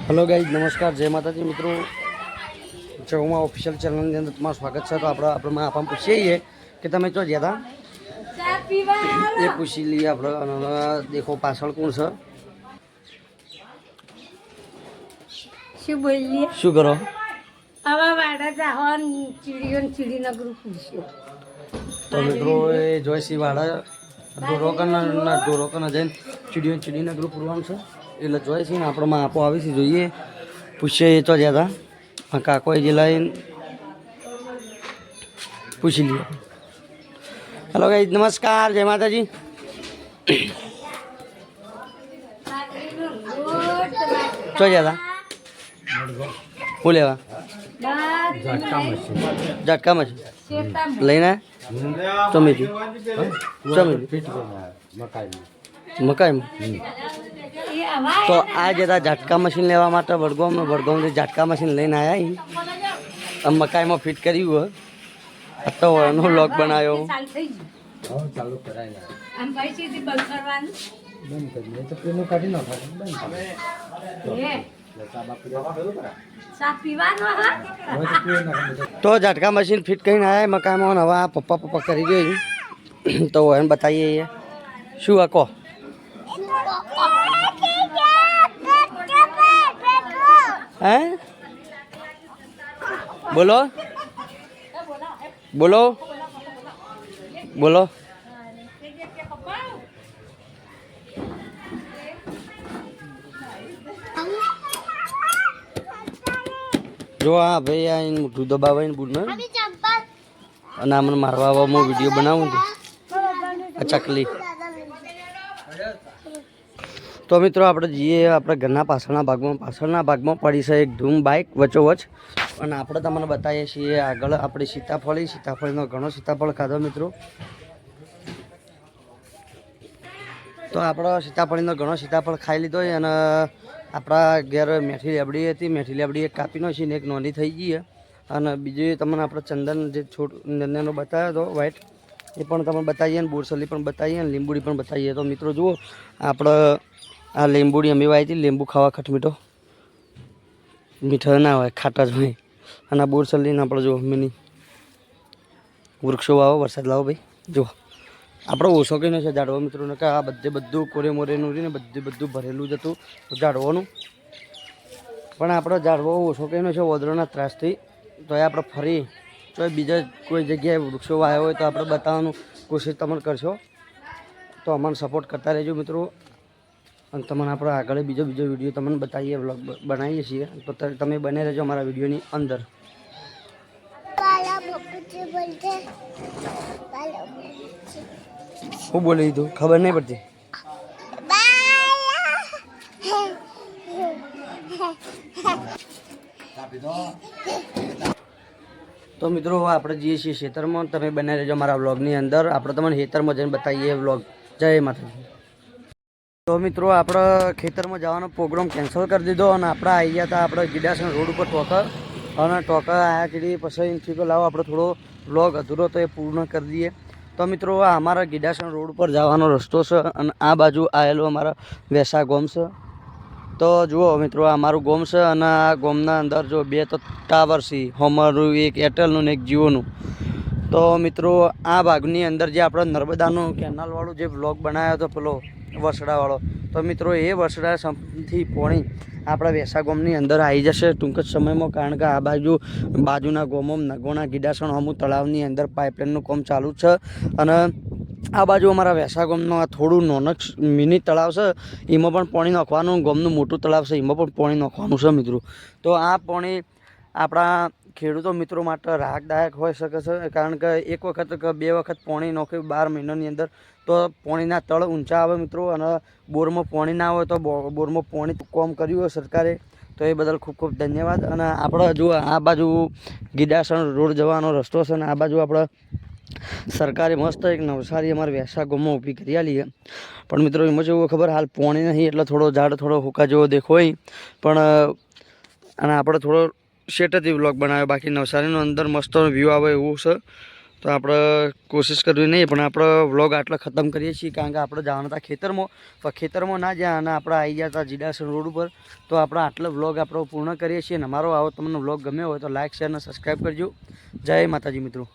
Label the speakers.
Speaker 1: Hello guys नमस्कार जय माता जी मित्रों चौमा ऑफिशियल चैनल के अंदर तुम्हारा स्वागत है। तो आप पूछिए कि तमें जो ज्यादा ये पूछी लिए आप देखो पाछळ कोण છે
Speaker 2: શું બોલીએ
Speaker 1: શું કરો
Speaker 2: આવા વાડા જાહન ચીડીનો ગ્રુપ પૂછ્યો
Speaker 1: તો મિત્રો એ જોઈસી વાડા ઢોરોકના જઈને ચીડીના ગ્રુપ પૂરવાનું છે એટલે જોઈસી ને આપણે આપો આવીશી જોઈએ પૂછીએ એ તો જ્યાં કાકો એ જિલ્લાએ પૂછી લીધો। हेलो गाइस नमस्कार जय माता जी। चो ज्यादा बोलेवा झटका मशीन लेना चमेली मकाई में तो आ जरा झटका मशीन लेवा माटे वडगाम से झटका मशीन लઈને आया ही अब मकाई में फिट करी हुआ तो एनो लॉक बनायो
Speaker 2: ચાલુ કરાય આમ ભાઈ સીધી બંધ કરવાનું બંધ કરી તો પેલું કાઢી નાખો બંધ સાફ પીવાનો હા
Speaker 1: तो झटका मशीन फिट कहीं आया मकान में हवा पप्पा पप्पा करी गई तो एम बताइए ये शू को हैं बोलो बोलो बोलो जो हाँ भाई आ मुठू दबावा बूढ़ में અને મને મારવા આવવામાં વિડીયો બનાવું છું ચકલી તો મિત્રો આપણે જઈએ આપણે ઘરના પાછળના ભાગમાં પડી છે એક ધૂમ બાઇક વચ્ચોવચ અને આપણે તમને બતાવીએ છીએ આગળ આપણી સીતાફળીનો ઘણો સીતાફળ ખાધો મિત્રો। તો આપણો સીતાફળીનો ઘણો સીતાફળ ખાઈ લીધો અને આપણા ઘેર મેઠી લેબડી હતી મેઠી લેબડી એક કાપી નાખી ને એક નોંધી થઈ ગઈ અને બીજું તમને આપણે ચંદન જે છોડ નંદનનો બતાવ્યો હતો વ્હાઈટ એ પણ તમને બતાવીએ અને બોરસલી પણ બતાવીએ અને લીંબુડી પણ બતાવીએ। તો મિત્રો જુઓ આપણે આ લીંબુડી અમે વાવી હતી લીંબુ ખાવા ખટમીઠો મીઠો ના હોય ખાટા જ હોય અને આ બોરસલીને આપણે જુઓ મિની વૃક્ષો વાવો વરસાદ લાવો ભાઈ જુઓ આપણે ઓછો કહીને છે ઝાડવા મિત્રોને કે આ બધું કોરે મોરેનું રહીને બધું ભરેલું જ હતું ઝાડવાનું પણ આપણો ઝાડવો ઓછો કહીને છે વોદરોના ત્રાસથી તો એ આપણે ફરી તો બીજા કોઈ જગ્યાએ વૃક્ષો વાવ્યા હોય તો આપણે બતાવવાનું કોશિશ તમે કરશો તો અમને સપોર્ટ કરતા રહેજો મિત્રો અને તમને આપણે આગળ બીજો વિડીયો તમને બતાવીએ વ્લોગ બનાવીએ છીએ તો તમે બને રહેજો અમારા વિડીયોની અંદર। હું બોલી દીધું ખબર નહીં પડતી તો મિત્રો આપણે જઈએ છીએ ખેતરમાં તમે બને રહેજો અમારા વ્લોગની અંદર આપણે તમને ખેતરમાં જઈને બતાવીએ વ્લોગ। જય માતાજી। તો મિત્રો આપણે ખેતરમાં જવાનો પ્રોગ્રામ કેન્સલ કરી દીધો અને આપણે આવી ગયા હતા આપણે ગીડાસણ રોડ ઉપર ટોકા અને ટોકા આવ્યા કીધી પછી એમથી તો લાવો આપણે થોડો વ્લોગ અધૂરો તો એ પૂર્ણ કરી દઈએ। તો મિત્રો આ અમારા ગીડાસણ રોડ ઉપર જવાનો રસ્તો છે અને આ બાજુ આવેલું અમારા વેસા ગોમ છે। તો જુઓ મિત્રો આ અમારું ગોમ છે અને આ ગોમના અંદર જો બે તો ટાવર છે હોમરનું એક એરટેલનું ને એક જીઓનું। તો મિત્રો આ ભાગની અંદર જે આપણે નર્મદાનું કેનાલવાળું જે વ્લોગ બનાવ્યો હતો પેલો વસડાવાળો તો મિત્રો એ વસડા સંપથી પોણી આપણા વેસા ગોમની અંદર આવી જશે ટૂંક જ સમયમાં કારણ કે આ બાજુના ગોમો નગોણા ગીડાસણ અમુક તળાવની અંદર પાઇપલાઇનનું કામ ચાલુ છે અને આ બાજુ અમારા વેસા ગામનું આ થોડું નોનક મિની તળાવ છે એમાં પણ પાણી નાખવાનું ગોમનું મોટું તળાવ છે એમાં પણ પાણી નાખવાનું છે મિત્રો। તો આ પાણી આપણા ખેડૂતો મિત્રો માટે રાહતદાયક હોઈ શકે છે કારણ કે એક વખત કે બે વખત પાણી નાખ્યું 12 મહિનાની અંદર તો પાણીના તળ ઊંચા આવે મિત્રો અને બોરમાં પાણી ના હોય તો બોરમાં પાણી કોમ કર્યું હોય સરકારે તો એ બદલ ખૂબ ખૂબ ધન્યવાદ। અને આપણે જો આ બાજુ ગીડાસણ રોડ જવાનો રસ્તો છે અને આ બાજુ આપણે સરકારે મસ્ત એક નવસારી અમારા વેસા ગામમાં ઊભી કરી આલી છે પણ મિત્રો એમાં જેવું ખબર હાલ પાણી નહીં એટલે થોડો ઝાડ થોડો હુકા જેવો દેખોય પણ અને આપણે થોડો સેટથી વ્લોગ બનાવ્યો બાકી નવસારીનો અંદર મસ્ત વ્યૂ આવે એવું છે। તો આપણે કોશિશ કરવી નહીં, પણ આપણે વ્લોગ આટલો ખતમ કરીએ છીએ, કારણ કે આપણે જવાના હતા ખેતરમાં. પણ ખેતરમાં ના જ્યાં અને આપણે આવી ગયા હતા જીડાસણ રોડ ઉપર. તો આપણે આટલો વ્લોગ આપણો પૂર્ણ કરીએ છીએ. અને અમારો આવો તમને વ્લોગ ગમ્યો હોય તો લાઇક શેર અને સબસ્ક્રાઈબ કરજો. જય માતાજી મિત્રો.